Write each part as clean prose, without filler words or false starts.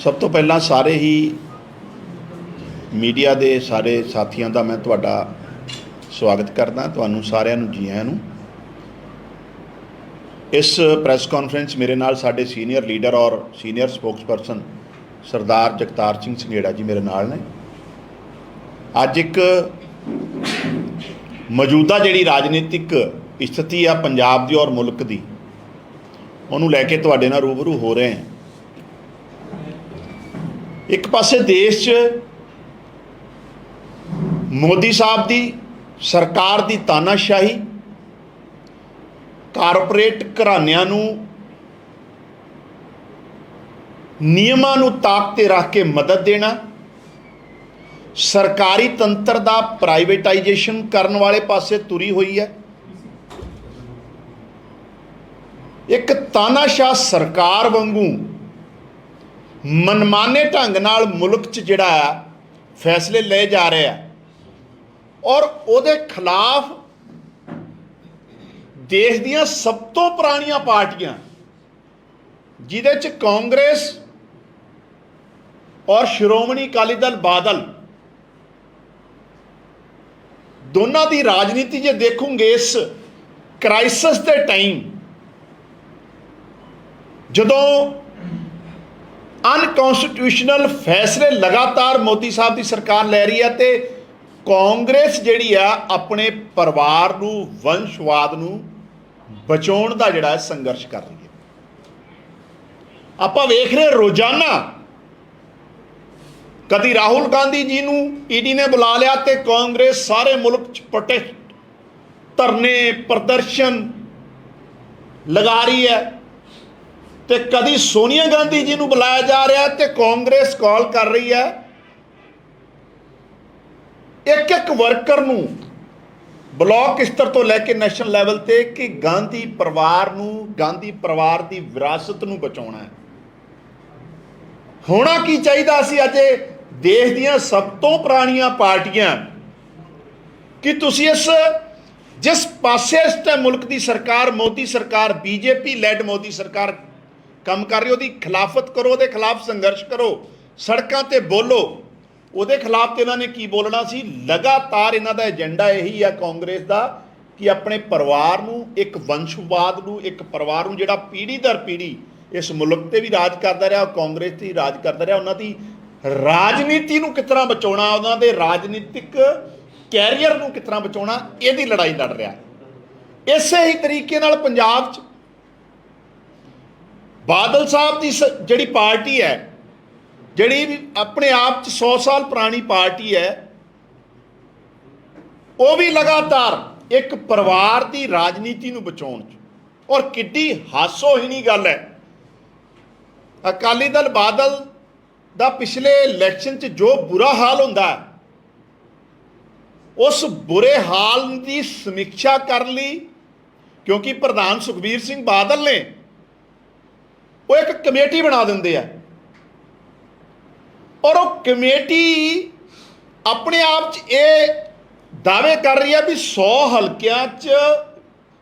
सब तो पहला सारे ही मीडिया के सारे साथियों का मैं तुहाडा स्वागत करदा। तुहानू सारिਆਂ ਨੂੰ जी आयां नूं। इस प्रैस कॉन्फ्रेंस मेरे नाल साडे सीनियर लीडर और सीनियर स्पोक्सपर्सन सरदार जगतार सिंह संघेड़ा जी मेरे नाल ने। अज एक मौजूदा जिहड़ी राजनीतिक स्थिति आ पंजाब दी और मुल्क दी, उहनूं लैके तुहाडे नाल रूबरू हो रहे हैं। एक पासे देश च मोदी साहब की सरकार की तानाशाही, कारपोरेट घरानिਆਂ ਨੂੰ नियमां ਨੂੰ ताक ते रख के मदद देना, सरकारी तंत्र का प्राइवेटाइजेशन करने वाले पासे तुरी हुई है। एक तानाशाह सरकार वांगू मनमाने ढंग नाल मुल्क च जिहड़ा फैसले ले जा रहे हैं और उहदे खिलाफ देश दियां सब तो पुरानियां पार्टियां जिहदे च कांग्रेस और श्रोमणी अकाली दल बादल दोनों की राजनीति जे देखोगे इस क्राइसिस के टाइम जदों अनकॉन्स्टिट्यूशनल फैसले लगातार मोदी साहब की सरकार लै रही है, तो कांग्रेस जिहड़ी आ अपने परिवार नूं वंशवाद नूं बचाउण दा जिहड़ा संघर्ष कर रही है। आपां वेख रहे रोजाना कदी राहुल गांधी जी नूं ईडी ने बुला लिया तो कांग्रेस सारे मुल्क च प्रोटेस्ट, धरने, प्रदर्शन लगा रही है, तो कदी सोनिया गांधी जी नूं बुलाया जा रहा है तो कांग्रेस कॉल कर रही है एक एक वर्कर नूं ब्लॉक स्तर तो लैके नैशनल लैवल ते कि गांधी परिवार नूं, गांधी परिवार की विरासत नूं बचाउणा है। होना की चाहिदा सी अजे देश दियां सब तो पुरानियां पार्टियां कि तुसीं इस जिस पासे इस टाइम मुल्क की सरकार मोदी सरकार बीजेपी लैड मोदी सरकार काम कर रही, उसकी खिलाफत करो, उसके खिलाफ संघर्ष करो, सड़कों ते बोलो। उसके खिलाफ तो इन्होंने की बोलना सी। लगातार इन्हों का एजेंडा यही है कांग्रेस का कि अपने परिवार नूं एक वंशवाद नूं, एक परिवार नूं जिहड़ा पीढ़ी दर पीढ़ी इस मुल्क ते भी राज करता रहा, कांग्रेस ते राज करता रहा, उन्हों की राजनीति नूं किस तरह बचाउणा, उन्हों के राजनीतिक कैरियर नूं किस तरह बचाउणा, इहदी लड़ाई लड़ रहा है। इसे ही तरीके नाल पंजाब च बादल साहब की जिहड़ी पार्टी है, जिहड़ी अपने आप 100 साल पुरानी पार्टी है, वो भी लगातार एक परिवार की राजनीति नूं बचाउण च। और किड्डी हासोहीनी गल है, अकाली दल बादल दा पिछले इलैक्शन च जो बुरा हाल हुंदा है, उस बुरे हाल की समीक्षा कर ली, क्योंकि प्रधान सुखबीर सिंह बादल ने वो एक कमेटी बना देंगे है और वो कमेटी अपने आप च ये दावे कर रही है भी 100 हल्कियां च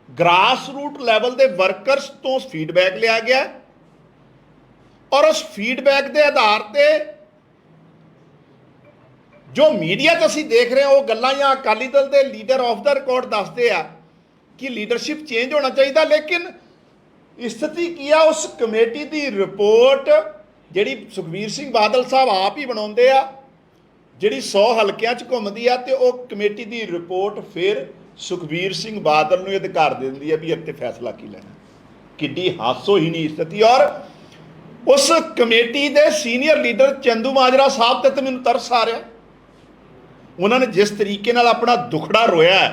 ग्रास रूट लैवल के वर्करस तो फीडबैक लिया गया और उस फीडबैक के आधार पर जो मीडिया च असीं देख रहे हैं वो गल्लां या अकाली दल के लीडर ऑफ द रिकॉर्ड दसते हैं कि लीडरशिप चेंज होना चाहिए, लेकिन स्थिति की है उस कमेटी की रिपोर्ट जिहड़ी सुखबीर सिंह बादल साहब आप ही बनाउंदे आ, जिहड़ी 100 हल्कियां च घुमदी आ, ते वो कमेटी की रिपोर्ट फिर सुखबीर सिंह बादल नूं अधिकार दे दिंदी है भी इत्ते फैसला की लेना। किड्डी हासोहीनी स्थिति। और उस कमेटी के सीनियर लीडर चंदूमाजरा साहब ते मैनूं तरस आ रहा, उन्होंने जिस तरीके नाल अपना दुखड़ा रोया है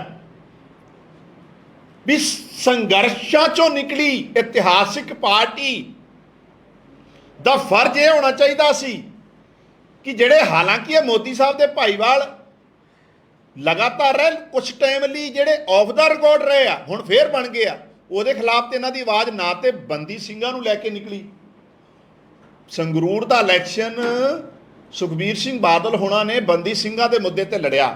भी संघर्षां चों निकली इतिहासिक पार्टी दा फर्ज यह होना चाहिए सी कि जिहड़े हालांकि ये मोदी साहब के भाईवाल लगातार रहे, कुछ टाइम लिए जिहड़े ऑफ द रिकॉर्ड रहे आ, हुण फिर बन गए आ, उहदे खिलाफ तो इन्हां दी आवाज़ ना तो बंदी ਸਿੰਘਾਂ नूं लैके निकली। संगरूर का इलैक्शन सुखबीर सिंह बादल होना ने बंदी ਸਿੰਘਾਂ के मुद्दे पर लड़िया,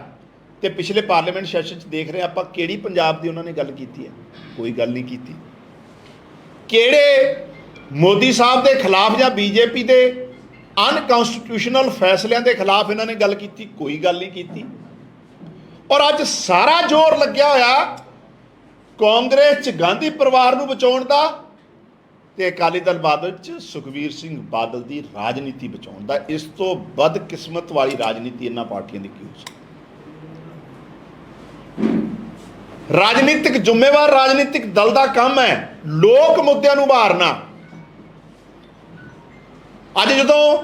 तो पिछले पार्लीमेंट सैशन देख रहे आप पंजाब की उन्होंने गल की है, कोई गल नहीं की। किहड़े ਮੋਦੀ ਸਾਹਿਬ ਦੇ ਖਿਲਾਫ ਜਾਂ ਬੀਜੇਪੀ ਦੇ ਅਨਕਨਸਟੀਟਿਊਸ਼ਨਲ ਫੈਸਲਿਆਂ ਦੇ ਖਿਲਾਫ ਇਹਨਾਂ ਨੇ ਗੱਲ ਕੀਤੀ? ਕੋਈ ਗੱਲ ਨਹੀਂ ਕੀਤੀ। ਔਰ ਅੱਜ ਸਾਰਾ ਜ਼ੋਰ ਲੱਗਿਆ ਹੋਇਆ ਕਾਂਗਰਸ 'ਚ ਗਾਂਧੀ ਪਰਿਵਾਰ ਨੂੰ ਬਚਾਉਣ ਦਾ ਤੇ ਅਕਾਲੀ ਦਲ ਬਾਦਲ 'ਚ ਸੁਖਬੀਰ ਸਿੰਘ ਬਾਦਲ ਦੀ ਰਾਜਨੀਤੀ ਬਚਾਉਣ ਦਾ। ਇਸ ਤੋਂ ਬਦਕਿਸਮਤ ਵਾਲੀ ਰਾਜਨੀਤੀ ਇਹਨਾਂ ਪਾਰਟੀਆਂ ਦੀ ਕੀ ਹੋ ਸਕਦੀ? ਰਾਜਨੀਤਿਕ ਜ਼ਿੰਮੇਵਾਰ ਰਾਜਨੀਤਿਕ ਦਲ ਦਾ ਕੰਮ ਹੈ ਲੋਕ ਮੁੱਦਿਆਂ ਨੂੰ ਉਭਾਰਨਾ। ਅੱਜ ਜਦੋਂ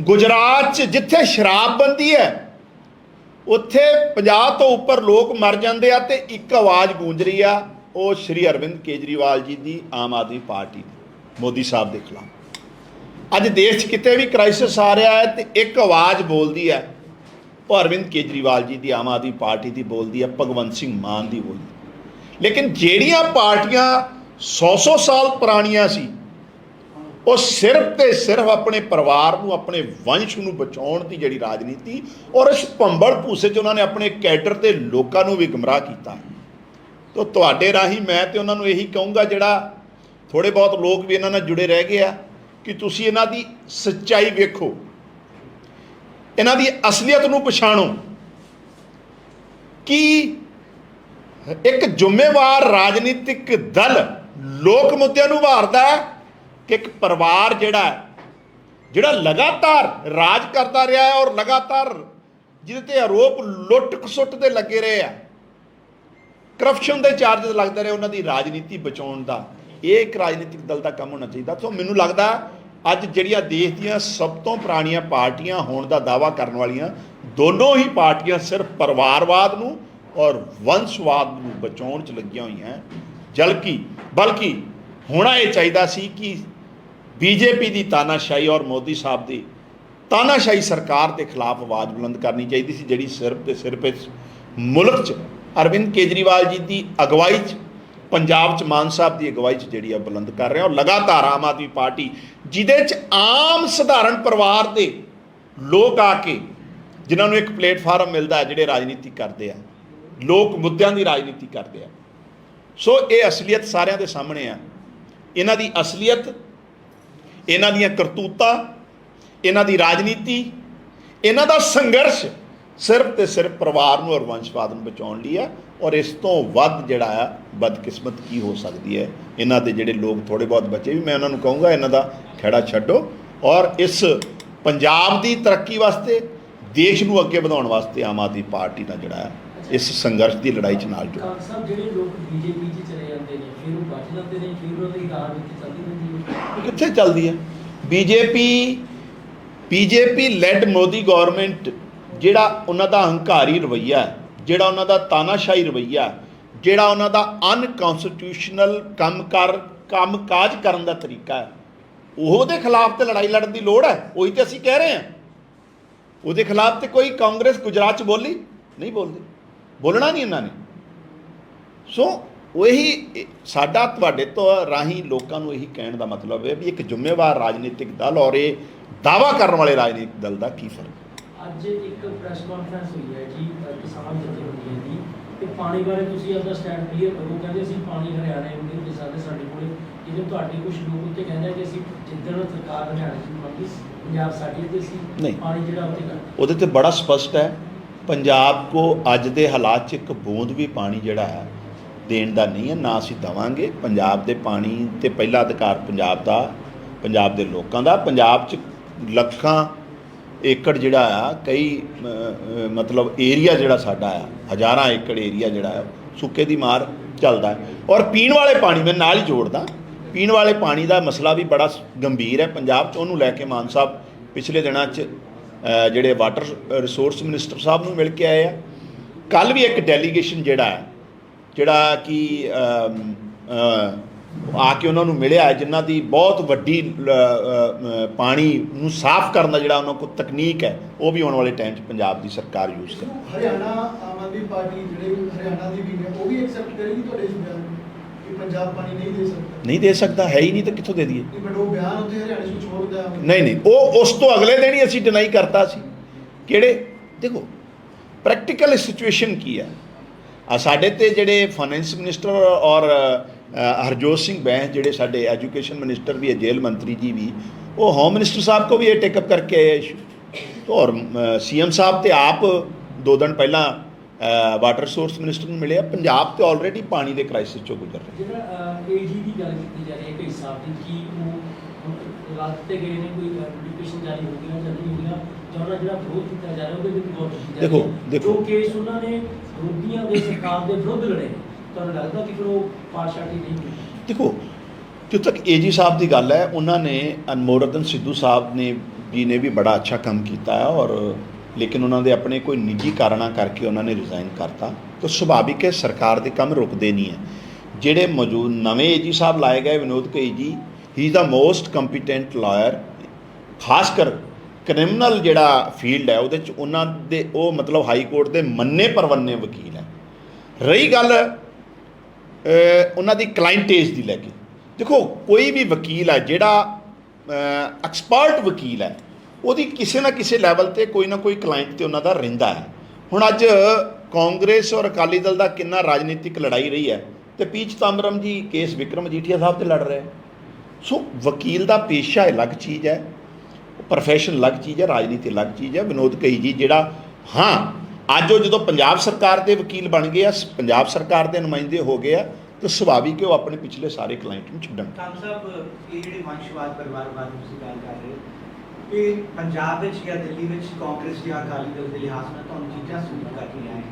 ਗੁਜਰਾਤ 'ਚ ਜਿੱਥੇ ਸ਼ਰਾਬਬੰਦੀ ਹੈ ਉੱਥੇ 50 ਤੋਂ ਉੱਪਰ ਲੋਕ ਮਰ ਜਾਂਦੇ ਆ ਤੇ ਇੱਕ ਆਵਾਜ਼ ਗੂੰਜ ਰਹੀ ਆ, ਉਹ ਸ਼੍ਰੀ ਅਰਵਿੰਦ ਕੇਜਰੀਵਾਲ ਜੀ ਦੀ ਆਮ ਆਦਮੀ ਪਾਰਟੀ ਦੀ, ਮੋਦੀ ਸਾਹਿਬ ਦੇ ਖਿਲਾਫ। ਅੱਜ ਦੇਸ਼ 'ਚ ਕਿਤੇ ਵੀ ਕ੍ਰਾਈਸਿਸ ਆ ਰਿਹਾ ਹੈ ਤੇ ਇੱਕ ਆਵਾਜ਼ ਬੋਲਦੀ ਹੈ, ਉਹ ਅਰਵਿੰਦ ਕੇਜਰੀਵਾਲ ਜੀ ਦੀ ਆਮ ਆਦਮੀ ਪਾਰਟੀ ਦੀ ਬੋਲਦੀ ਹੈ, ਭਗਵੰਤ ਸਿੰਘ ਮਾਨ ਦੀ ਬੋਲਦੀ। ਲੇਕਿਨ ਜਿਹੜੀਆਂ ਪਾਰਟੀਆਂ 100 ਸਾਲ ਪੁਰਾਣੀਆਂ ਸੀ ਉਹ ਸਿਰਫ ਤੇ ਸਿਰਫ ਆਪਣੇ ਪਰਿਵਾਰ ਨੂੰ, ਆਪਣੇ ਵੰਸ਼ ਨੂੰ ਬਚਾਉਣ ਦੀ ਜਿਹੜੀ ਰਾਜਨੀਤੀ, ਔਰ ਇਸ ਭੰਬਲ ਭੂਸੇ 'ਚ ਉਹਨਾਂ ਨੇ ਆਪਣੇ ਕੈਡਰ ਤੇ ਲੋਕਾਂ ਨੂੰ ਵੀ ਗੁੰਮਰਾਹ ਕੀਤਾ। ਤਾਂ ਤੁਹਾਡੇ ਰਾਹੀਂ ਮੈਂ ਤੇ ਉਹਨਾਂ ਨੂੰ ਇਹੀ ਕਹੂੰਗਾ, ਜਿਹੜਾ ਥੋੜ੍ਹੇ ਬਹੁਤ ਲੋਕ ਵੀ ਇਹਨਾਂ ਨਾਲ ਜੁੜੇ ਰਹਿ ਗਏ ਆ, ਕਿ ਤੁਸੀਂ ਇਹਨਾਂ ਦੀ ਸੱਚਾਈ ਵੇਖੋ, ਇਹਨਾਂ ਦੀ ਅਸਲੀਅਤ ਨੂੰ ਪਛਾਣੋ ਕਿ ਇੱਕ ਜ਼ਿੰਮੇਵਾਰ ਰਾਜਨੀਤਿਕ ਦਲ ਲੋਕ ਮੁੱਦਿਆਂ ਨੂੰ ਉਭਾਰਦਾ ਹੈ ਕਿ ਇੱਕ ਪਰਿਵਾਰ ਜਿਹੜਾ ਲਗਾਤਾਰ ਰਾਜ ਕਰਦਾ ਰਿਹਾ ਹੈ ਔਰ ਲਗਾਤਾਰ ਜਿਹਦੇ ਤੇ ਆਰੋਪ ਲੁੱਟ ਖਸੁੱਟ ਦੇ ਲੱਗੇ ਰਹੇ ਆ, ਕਰਪਸ਼ਨ ਦੇ ਚਾਰਜਸ ਲੱਗਦੇ ਰਹੇ, ਉਹਨਾਂ ਦੀ ਰਾਜਨੀਤੀ ਬਚਾਉਣ ਦਾ ਇਹ ਇੱਕ ਰਾਜਨੀਤਿਕ ਦਲ ਦਾ ਕੰਮ ਹੋਣਾ ਚਾਹੀਦਾ। ਸੋ ਮੈਨੂੰ ਲੱਗਦਾ ਅੱਜ ਜਿਹੜੀਆਂ ਦੇਸ਼ ਦੀਆਂ ਸਭ ਤੋਂ ਪੁਰਾਣੀਆਂ ਪਾਰਟੀਆਂ ਹੋਣ ਦਾ ਦਾਅਵਾ ਕਰਨ ਵਾਲੀਆਂ ਦੋਨੋਂ ਹੀ ਪਾਰਟੀਆਂ ਸਿਰਫ ਪਰਿਵਾਰਵਾਦ ਨੂੰ ਔਰ ਵੰਸ਼ਵਾਦ ਨੂੰ ਬਚਾਉਣ 'ਚ ਲੱਗੀਆਂ ਹੋਈਆਂ। ਬਲਕਿ ਹੋਣਾ ਇਹ ਚਾਹੀਦਾ ਸੀ ਕਿ ਬੀਜੇਪੀ ਦੀ ਤਾਨਾਸ਼ਾਹੀ ਔਰ ਮੋਦੀ ਸਾਹਿਬ ਦੀ ਤਾਨਾਸ਼ਾਹੀ ਸਰਕਾਰ ਦੇ ਖਿਲਾਫ ਆਵਾਜ਼ ਬੁਲੰਦ ਕਰਨੀ ਚਾਹੀਦੀ ਸੀ, ਜਿਹੜੀ ਸਿਰਫ ਤੇ ਸਿਰਫ ਇਸ ਮੁਲਕ 'ਚ ਅਰਵਿੰਦ ਕੇਜਰੀਵਾਲ ਜੀ ਦੀ ਅਗਵਾਈ 'ਚ, ਪੰਜਾਬ 'ਚ ਮਾਨ ਸਾਹਿਬ ਦੀ ਅਗਵਾਈ 'ਚ ਜਿਹੜੀ ਆ ਬੁਲੰਦ ਕਰ ਰਿਹਾ। ਔਰ ਲਗਾਤਾਰ ਆਮ ਆਦਮੀ ਪਾਰਟੀ ਜਿਹਦੇ 'ਚ ਆਮ ਸਧਾਰਨ ਪਰਿਵਾਰ ਦੇ ਲੋਕ ਆ ਕੇ, ਜਿਨ੍ਹਾਂ ਨੂੰ ਇੱਕ ਪਲੇਟਫਾਰਮ ਮਿਲਦਾ ਹੈ, ਜਿਹੜੇ ਰਾਜਨੀਤੀ ਕਰਦੇ ਆ, ਲੋਕ ਮੁੱਦਿਆਂ ਦੀ ਰਾਜਨੀਤੀ ਕਰਦੇ ਆ। ਸੋ ਇਹ ਅਸਲੀਅਤ ਸਾਰਿਆਂ ਦੇ ਸਾਹਮਣੇ ਆ। ਇਹਨਾਂ ਦੀ ਅਸਲੀਅਤ, ਇਹਨਾਂ ਦੀਆਂ ਕਰਤੂਤਾਂ, ਇਹਨਾਂ ਦੀ ਰਾਜਨੀਤੀ, ਇਹਨਾਂ ਦਾ ਸੰਘਰਸ਼ ਸਿਰਫ ਤੇ ਸਿਰਫ ਪਰਿਵਾਰ ਨੂੰ ਔਰ ਵੰਸ਼ਵਾਦ ਨੂੰ ਬਚਾਉਣ ਲਈ ਆ। ਔਰ ਇਸ ਤੋਂ ਵੱਧ ਜਿਹੜਾ ਆ ਬਦਕਿਸਮਤ ਕੀ ਹੋ ਸਕਦੀ ਹੈ? ਇਹਨਾਂ ਦੇ ਜਿਹੜੇ ਲੋਕ ਥੋੜ੍ਹੇ ਬਹੁਤ ਬਚੇ ਵੀ, ਮੈਂ ਉਹਨਾਂ ਨੂੰ ਕਹੂੰਗਾ ਇਹਨਾਂ ਦਾ ਖਹਿੜਾ ਛੱਡੋ ਔਰ ਇਸ ਪੰਜਾਬ ਦੀ ਤਰੱਕੀ ਵਾਸਤੇ, ਦੇਸ਼ ਨੂੰ ਅੱਗੇ ਵਧਾਉਣ ਵਾਸਤੇ ਆਮ ਆਦਮੀ ਪਾਰਟੀ ਨਾਲ ਜਿਹੜਾ ਇਸ ਸੰਘਰਸ਼ ਦੀ ਲੜਾਈ 'ਚ ਨਾਲ ਜੁੜੋ। ਜਿਹੜੇ ਲੋਕ ਬੀਜੇਪੀ 'ਚ ਚਲੇ ਜਾਂਦੇ ਨੇ, ਫਿਰ ਉਹ ਬਚ ਜਾਂਦੇ ਨੇ, ਫਿਰ ਉਹਦੀ ਰਾਜਨੀਤੀ ਚੱਲਦੀ ਰਹਿੰਦੀ ਹੈ। ਕਿੱਥੇ ਚੱਲਦੀ ਹੈ? ਬੀਜੇਪੀ ਲੈਡ ਮੋਦੀ ਗੌਰਮੈਂਟ, ਜਿਹੜਾ ਉਹਨਾਂ ਦਾ ਹੰਕਾਰੀ ਰਵੱਈਆ, ਜਿਹੜਾ ਉਹਨਾਂ ਦਾ ਤਾਨਾਸ਼ਾਹੀ ਰਵੱਈਆ, ਜਿਹੜਾ ਉਹਨਾਂ ਦਾ ਅਨਕਨਸਟੀਟਿਊਸ਼ਨਲ ਕੰਮਕਾਜ ਕਰਨ ਦਾ ਤਰੀਕਾ ਹੈ, ਉਹਦੇ ਖਿਲਾਫ ਤੇ ਲੜਾਈ ਲੜਨ ਦੀ ਲੋੜ ਹੈ। ਉਹੀ ਤੇ ਅਸੀਂ ਕਹਿ ਰਹੇ ਹਾਂ। ਉਹਦੇ ਖਿਲਾਫ ਤੇ ਕੋਈ ਕਾਂਗਰਸ ਗੁਜਰਾਤ 'ਚ ਬੋਲੀ ਨਹੀਂ, ਬੋਲਣਾ ਨਹੀਂ ਇਹਨਾਂ ਨੇ। ਸੋ ਉਹੀ ਸਾਡਾ ਤੁਹਾਡੇ ਤੋਂ ਰਾਹੀਂ ਲੋਕਾਂ ਨੂੰ ਇਹੀ ਕਹਿਣ ਦਾ ਮਤਲਬ ਹੈ ਵੀ ਇੱਕ ਜ਼ਿੰਮੇਵਾਰ ਰਾਜਨੀਤਿਕ ਦਲ ਔਰ ਇਹ ਦਾਅਵਾ ਕਰਨ ਵਾਲੇ ਰਾਜਨੀਤਿਕ ਦਲ ਦਾ ਕੀ ਫਰਕ? ਅੱਜ ਇੱਕ ਪ੍ਰੈਸ ਕਾਨਫਰੰਸ ਹੋਈ ਹੈ ਜੀ ਕਿਸਾਨ ਜਥੇਬੰਦੀਆਂ ਦੀ, ਤੇ ਪਾਣੀ ਬਾਰੇ ਤੁਸੀਂ ਆਪਦਾ ਸਟੈਂਡ ਕਲੀਅਰ ਕਰੋ। ਕਹਿੰਦੇ ਅਸੀਂ ਪਾਣੀ ਹਰਿਆਣੇ ਨੂੰ ਨਹੀਂ ਦੇ ਸਕਦੇ, ਸਾਡੇ ਕੋਲ ਜਿਵੇਂ ਤੁਹਾਡੇ ਕੁਝ ਲੋਕ ਉੱਤੇ ਕਹਿੰਦੇ ਕਿ ਅਸੀਂ ਜਿੱਦਣ ਸਰਕਾਰ ਹਰਿਆਣੇ 'ਚ ਮੰਗੀ, ਪੰਜਾਬ ਸਾਡੀ ਤੇ ਅਸੀਂ ਪਾਣੀ ਜਿਹੜਾ ਉੱਤੇ ਕਰ, ਉਹਦੇ ਤੇ ਬੜਾ ਸਪਸ਼ਟ ਹੈ, ਪੰਜਾਬ ਕੋ ਅੱਜ ਦੇ ਹਾਲਾਤ 'ਚ ਇੱਕ ਬੂੰਦ ਵੀ ਪਾਣੀ ਜਿਹੜਾ ਹੈ ਦੇਣ ਦਾ ਨਹੀਂ ਹੈ, ਨਾ ਅਸੀਂ ਦੇਵਾਂਗੇ। ਪੰਜਾਬ ਦੇ ਪਾਣੀ ਤੇ ਪਹਿਲਾ ਅਧਿਕਾਰ ਪੰਜਾਬ ਦਾ, ਪੰਜਾਬ ਦੇ ਲੋਕਾਂ ਦਾ। ਪੰਜਾਬ 'ਚ ਲੱਖਾਂ ਏਕੜ ਜਿਹੜਾ ਆ, ਕਈ ਮਤਲਬ ਏਰੀਆ ਜਿਹੜਾ ਸਾਡਾ ਆ, ਹਜ਼ਾਰਾਂ ਏਕੜ ਏਰੀਆ ਜਿਹੜਾ ਹੈ ਸੁੱਕੇ ਦੀ ਮਾਰ ਚੱਲਦਾ। ਔਰ ਪੀਣ ਵਾਲੇ ਪਾਣੀ, ਮੈਂ ਨਾਲ ਹੀ ਜੋੜਦਾ, ਪੀਣ ਵਾਲੇ ਪਾਣੀ ਦਾ ਮਸਲਾ ਵੀ ਬੜਾ ਗੰਭੀਰ ਹੈ ਪੰਜਾਬ 'ਚ। ਉਹਨੂੰ ਲੈ ਕੇ ਮਾਨ ਸਾਹਿਬ ਪਿਛਲੇ ਦਿਨਾਂ 'ਚ ਜਿਹੜੇ ਵਾਟਰ ਰਿਸੋਰਸ ਮਿਨਿਸਟਰ ਸਾਹਿਬ ਨੂੰ ਮਿਲ ਕੇ ਆਏ ਆ। ਕੱਲ੍ਹ ਵੀ ਇੱਕ ਡੈਲੀਗੇਸ਼ਨ ਜਿਹੜਾ ਕਿ ਆ ਕੇ ਉਹਨਾਂ ਨੂੰ ਮਿਲਿਆ, ਜਿਨ੍ਹਾਂ ਦੀ ਬਹੁਤ ਵੱਡੀ ਪਾਣੀ ਨੂੰ ਸਾਫ਼ ਕਰਨ ਦਾ ਜਿਹੜਾ ਉਹਨਾਂ ਕੋਲ ਤਕਨੀਕ ਹੈ, ਉਹ ਵੀ ਆਉਣ ਵਾਲੇ ਟਾਈਮ 'ਚ ਪੰਜਾਬ ਦੀ ਸਰਕਾਰ ਯੂਜ਼ ਕਰੇ। ਹਰਿਆਣਾ ਆਮ ਆਦਮੀ ਪਾਰਟੀ ਜਿਹੜੇ ਹਰਿਆਣਾ ਦੀ ਵੀ ਨੇ, ਉਹ ਵੀ ਐਕਸੈਪਟ ਕਰੇਗੀ ਤੁਹਾਡੇ ਇਸ ਬਿਆਨ ਨੂੰ ਕਿ ਪੰਜਾਬ ਪਾਣੀ ਨਹੀਂ ਦੇ ਸਕਦਾ? ਨਹੀਂ ਦੇ ਸਕਦਾ, ਹੈ ਹੀ ਨਹੀਂ, ਤਾਂ ਕਿੱਥੋਂ ਦੇ ਦਈਏ? ਬਟ ਉਹ ਬਿਆਨ ਉੱਤੇ ਹਰਿਆਣੇ 'ਚ ਛੋੜ ਦਿਆ। ਨਹੀਂ, ਉਹ ਉਸ ਤੋਂ ਅਗਲੇ ਦਿਨ ਹੀ ਅਸੀਂ ਡਿਨਾਈ ਕਰਤਾ ਸੀ। ਕਿਹੜੇ? ਦੇਖੋ ਪ੍ਰੈਕਟੀਕਲ ਸਿਚੁਏਸ਼ਨ ਕੀ ਹੈ। ਸਾਡੇ ਤੇ ਜਿਹੜੇ ਫਾਈਨੈਂਸ ਮਿਨਿਸਟਰ ਔਰ ਹਰਜੋਤ ਸਿੰਘ ਬੈਂਸ ਜਿਹੜੇ ਸਾਡੇ ਐਜੂਕੇਸ਼ਨ ਮਿਨਿਸਟਰ ਵੀ ਹੈ, ਜੇਲ੍ਹ ਮੰਤਰੀ ਜੀ ਵੀ, ਉਹ ਹੋਮ ਮਿਨਿਸਟਰ ਸਾਹਿਬ को भी ये टेकअप करके आए इशू। और सीएम साहब तो आप 2 दिन पहला वाटर रिसोर्स मिनिस्टर ਨੂੰ ਮਿਲੇ ਆ। ਪੰਜਾਬ ਤੇ ਆਲਰੇਡੀ ਪਾਣੀ ਦੇ ਕ੍ਰਾਈਸਿਸ ਚੋਂ ਗੁਜ਼ਰ ਰਿਹਾ। ਜਿਹੜਾ ਏਜੀ ਦੀ ਗੱਲ ਕੀਤੀ ਜਾ ਰਹੀ ਹੈ, ਕਈ ਸਾਹਿਬ ਦੀ ਕੀ ਉਹ ਰਾਤ ਤੇ ਗਏ ਨੇ, ਕੋਈ ਨੋਟੀਫਿਕੇਸ਼ਨ ਜਾਰੀ ਹੋ ਗਿਆ ਜਾਂ ਨਹੀਂ ਹੋ ਗਿਆ, ਜਾਂ ਉਹਨਾਂ ਜਿਹੜਾ ਵਿਰੋਧ ਕੀਤਾ ਜਾ ਰਿਹਾ ਉਹਦੇ ਵਿੱਚ ਗੌਰ ਕੀਤੀ ਜਾ ਰਹੀ ਹੈ। ਦੇਖੋ ਜੋ ਕੇਸ ਉਹਨਾਂ ਨੇ ਵਿਰੋਧੀਆਂ ਦੇ ਸਰਕਾਰ ਦੇ ਵਿਰੁੱਧ ਲੜੇ, ਤੁਹਾਨੂੰ ਲੱਗਦਾ ਕਿ ਫਿਰ ਉਹ ਪਾਰਸ਼ਾਲਿਟੀ ਨਹੀਂ ਕੀਤੀ? ਦੇਖੋ ਜਿੱਥੇ ਤੱਕ ਏਜੀ ਸਾਹਿਬ ਦੀ ਗੱਲ ਹੈ, ਉਹਨਾਂ ਨੇ ਅਨਮੋਰਦਨ ਸਿੱਧੂ ਸਾਹਿਬ ਨੇ ਜੀ ਨੇ ਵੀ ਬੜਾ ਅੱਛਾ ਕੰਮ ਕੀਤਾ ਹੈ, ਔਰ ਲੇਕਿਨ ਉਹਨਾਂ ਦੇ ਆਪਣੇ ਕੋਈ ਨਿੱਜੀ ਕਾਰਨਾਂ ਕਰਕੇ ਉਹਨਾਂ ਨੇ ਰਿਜ਼ਾਈਨ ਕਰਤਾ। ਤਾਂ ਸੁਭਾਵਿਕ ਹੈ ਸਰਕਾਰ ਦੇ ਕੰਮ ਰੁਕਦੇ ਨਹੀਂ ਹੈ। ਜਿਹੜੇ ਮੌਜੂਦ ਨਵੇਂ ਏਜੀ ਸਾਹਿਬ ਲਾਏ ਗਏ ਵਿਨੋਦ ਕਈ ਜੀ, ਹੀ is the most competent lawyer, ਖਾਸ ਕਰ ਕ੍ਰਿਮੀਨਲ ਜਿਹੜਾ ਫੀਲਡ ਹੈ ਉਹਦੇ 'ਚ ਉਹਨਾਂ ਦੇ ਉਹ ਮਤਲਬ ਹਾਈ ਕੋਰਟ ਦੇ ਮੰਨੇ ਪਰਵੰਨੇ ਵਕੀਲ ਹੈ। ਰਹੀ ਗੱਲ ਉਹਨਾਂ ਦੀ ਕਲਾਇੰਟੇਜ ਦੀ ਲੈ ਕੇ, ਦੇਖੋ ਕੋਈ ਵੀ ਵਕੀਲ ਹੈ ਜਿਹੜਾ ਐਕਸਪਰਟ ਵਕੀਲ ਹੈ, ਉਹਦੀ ਕਿਸੇ ਨਾ ਕਿਸੇ ਲੈਵਲ ਤੇ ਕੋਈ ਨਾ ਕੋਈ ਕਲਾਇੰਟ ਤੇ ਉਹਨਾਂ ਦਾ ਰਹਿੰਦਾ ਹੈ। ਹੁਣ ਅੱਜ ਕਾਂਗਰਸ ਔਰ ਅਕਾਲੀ ਦਲ ਦਾ ਕਿੰਨਾ ਰਾਜਨੀਤਿਕ ਲੜਾਈ ਰਹੀ ਹੈ, ਤੇ ਪੀ ਚਿਦੰਬਰਮ ਜੀ ਕੇਸ ਵਿਕਰਮ ਮਜੀਠੀਆ ਸਾਹਿਬ ਤੇ ਲੜ ਰਹੇ। ਸੋ ਵਕੀਲ ਦਾ ਪੇਸ਼ਾ ਅਲੱਗ ਚੀਜ਼ ਹੈ, ਪ੍ਰੋਫੈਸ਼ਨ ਅਲੱਗ ਚੀਜ਼ ਹੈ, ਰਾਜਨੀਤੀ ਅਲੱਗ ਚੀਜ਼ ਹੈ। ਵਿਨੋਦ ਕਈ ਜੀ ਜਿਹੜਾ ਹਾਂ ਅੱਜ ਉਹ ਜਦੋਂ ਪੰਜਾਬ ਸਰਕਾਰ ਦੇ ਵਕੀਲ ਬਣ ਗਏ ਆ, ਪੰਜਾਬ ਸਰਕਾਰ ਦੇ ਨੁਮਾਇੰਦੇ ਹੋ ਗਏ ਆ, ਤਾਂ ਸੁਭਾਵਿਕ ਹੈ ਉਹ ਆਪਣੇ ਪਿਛਲੇ ਸਾਰੇ ਕਲਾਇੰਟ ਨੂੰ ਛੱਡਣ। ਕਾਮ ਸਾਹਿਬ, ਇਹ ਜਿਹੜੇ ਵੰਸ਼ਵਾਦ ਪਰਿਵਾਰਵਾਦ ਦੀ ਤੁਸੀਂ ਗੱਲ ਕਰ ਰਹੇ ਹੋ, ਇਹ ਪੰਜਾਬ ਵਿੱਚ ਜਾਂ ਦਿੱਲੀ ਵਿੱਚ ਕਾਂਗਰਸ ਜਾਂ ਅਕਾਲੀ ਦਲ ਦੇ ਲਿਹਾਜ਼ ਨਾਲ ਤੁਹਾਨੂੰ ਚੀਜ਼ਾਂ ਸੂਟ ਕਰ ਰਹੀਆਂ ਹੈ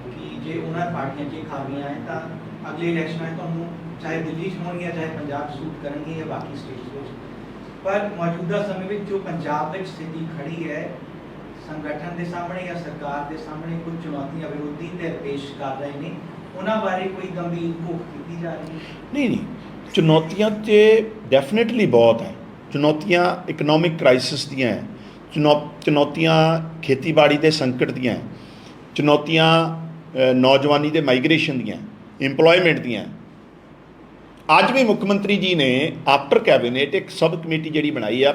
ਕਿ ਜੇ ਉਹਨਾਂ ਪਾਰਟੀਆਂ 'ਚ ਖਾਮੀਆਂ ਹੈ ਤਾਂ ਅਗਲੇ ਇਲੈਕਸ਼ਨਾਂ 'ਚ ਤੁਹਾਨੂੰ ਚਾਹੇ ਦਿੱਲੀ 'ਚ ਹੋਣਗੀਆਂ ਚਾਹੇ ਪੰਜਾਬ 'ਚ ਸੂਟ ਕਰਨਗੇ ਜਾਂ ਬਾਕੀ ਸਟੇਟਸ ਵਿੱਚ। ਪਰ ਮੌਜੂਦਾ ਸਮੇਂ ਵਿੱਚ ਜੋ ਪੰਜਾਬ ਵਿੱਚ ਸਥਿਤੀ ਖੜੀ ਹੈ, ਸੰਗਠਨ ਦੇ ਸਾਹਮਣੇ ਜਾਂ ਸਰਕਾਰ ਦੇ ਸਾਹਮਣੇ ਕੁਝ ਚੁਣੌਤੀਆਂ ਵਿਰੋਧੀ ਧਿਰ ਪੇਸ਼ ਕਰ ਰਹੇ ਨੇ, ਉਹਨਾਂ ਬਾਰੇ ਕੋਈ ਗੰਭੀਰ ਘੋਖ ਕੀਤੀ ਜਾ ਰਹੀ ਹੈ? ਨਹੀਂ, ਚੁਣੌਤੀਆਂ ਤੇ ਡੈਫੀਨੇਟਲੀ ਬਹੁਤ ਹੈ। ਚੁਣੌਤੀਆਂ ਇਕਨੋਮਿਕ ਕ੍ਰਾਈਸਿਸ ਦੀਆਂ ਹੈ, ਚੁਣੌਤੀਆਂ ਖੇਤੀਬਾੜੀ ਦੇ ਸੰਕਟ ਦੀਆਂ ਹੈ, ਚੁਣੌਤੀਆਂ ਨੌਜਵਾਨੀ ਦੇ ਮਾਈਗ੍ਰੇਸ਼ਨ ਦੀਆਂ, ਇੰਪਲੋਇਮੈਂਟ ਦੀਆਂ। ਅੱਜ ਵੀ ਮੁੱਖ ਮੰਤਰੀ ਜੀ ਨੇ ਆਫਟਰ ਕੈਬਨਿਟ ਇੱਕ ਸਬ ਕਮੇਟੀ ਜਿਹੜੀ ਬਣਾਈ ਆ,